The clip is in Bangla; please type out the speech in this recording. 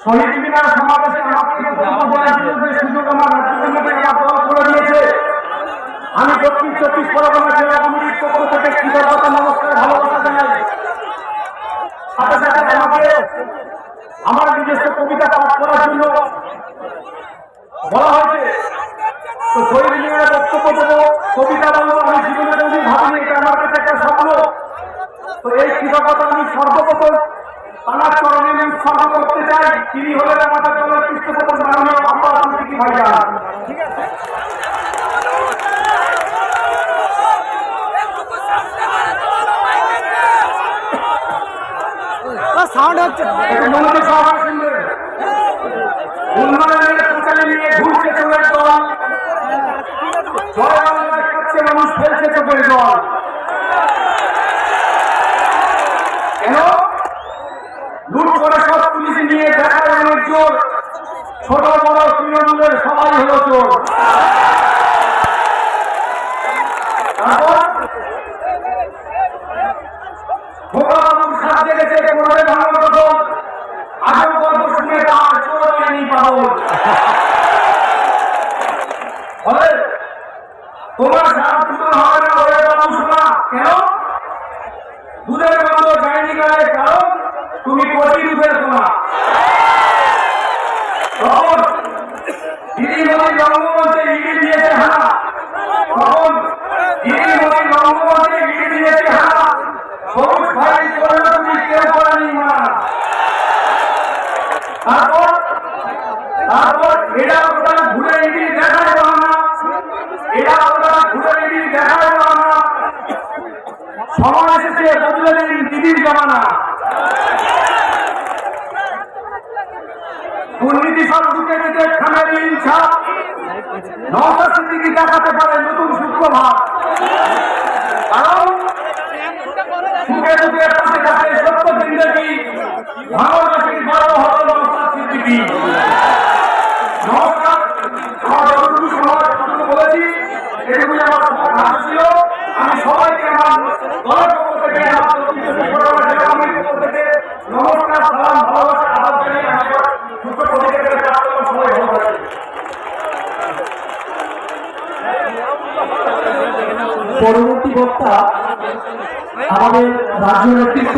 শহীদ মিনার সমাবেশে আমাকে সুযোগ আমার করে দিয়েছে। আমি দক্ষিণ 24 পরগনা জেলা কমিটির পক্ষ থেকে কৃতজ্ঞতা নমস্কার ভালোবাসা জানাই। সাথে সাথে আমাকে আমার নিজস্ব কবিতা পাঠ করার জন্য বলা হয়েছে। তো শহীদ মিনারে বক্তব্য দেবো, কবিতা বলবো। আমি জীবনে যদি ভাবিনি, এটা আমার কাছে একটা স্বপ্ন। তো এই কৃতজ্ঞতা আমি সর্বপ্রথম তাঁর চরণে উৎসর্গ করতে চাই। তিনি হলেন আমাদের দলের পৃষ্ঠপোষক মাননীয় আব্বাস সিদ্দিকী ভাইজান। ঠিক আছে, সাউন্ড হচ্ছে উন্নয়নের প্রচারে নিয়ে ঘুরছে চোখের দল, জয় বাংলায় খাচ্ছে মানুষ, ফেলছে চোখের জল। কেন লুট করে সব পুলিশ নিয়ে দেখার অনেক জোর, ছোট বড় তৃণমূলের সবাই হলো চোর। ভোগাবাবুর সাহায্যে গেছে কোনোদের ভাঙল দখল, আজব গল্প শুনে তার চোর হয়নি পাগল। বলে তোমার সারা দুটো হবে না হয়ে বাবু শোনা। কেন দুধের গন্ধ যায়নি গায়ে, কারণ তুমি কোটি দুধের সোনা। তখন দিদিমণি রঙ্গমঞ্চে ইডি দিয়েছে হানা, তখন দিদিমণি রঙ্গমঞ্চে ইডি দিয়েছে হানা। সবুজ ভাই করলে তুমি কেউ করেনি মানা। তারপর এরা ওটা ঘুরে ইডি দেখায় বাহানা, এরা ওটা ঘুরে ইডি দেখায় বাহানা। সময় এসেছে বদলে দিন দিদির জমানা। দুর্নীতি সব ঢুকে দিতে খামের ইচ্ছা, নওশাদ সিদ্দিকী দেখাতে পারে নতুন সুপ্রভাত। কারণ সুখে দুঃখে পাশে থাকে সত্য জিন্দগি, ভালোবাসির গর্ব হল নওশাদ সিদ্দিকী। নমস্কার, আমার যতটুকু সময় যতটুকু বলেছি এটুকুই আমার ভাষা ছিল। আমি সবাইকে আমার দলের পক্ষ থেকে, আমার জেলা কমিটির পক্ষ থেকে নমস্কার, সালাম, ভালোবাসা, আদাব জানিয়ে আমার দুটো প্রতিযোগিতার কার্যক্রম সবাই ভালো থাকে। পরবর্তী বক্তা আমাদের রাজ্য নেতৃত্ব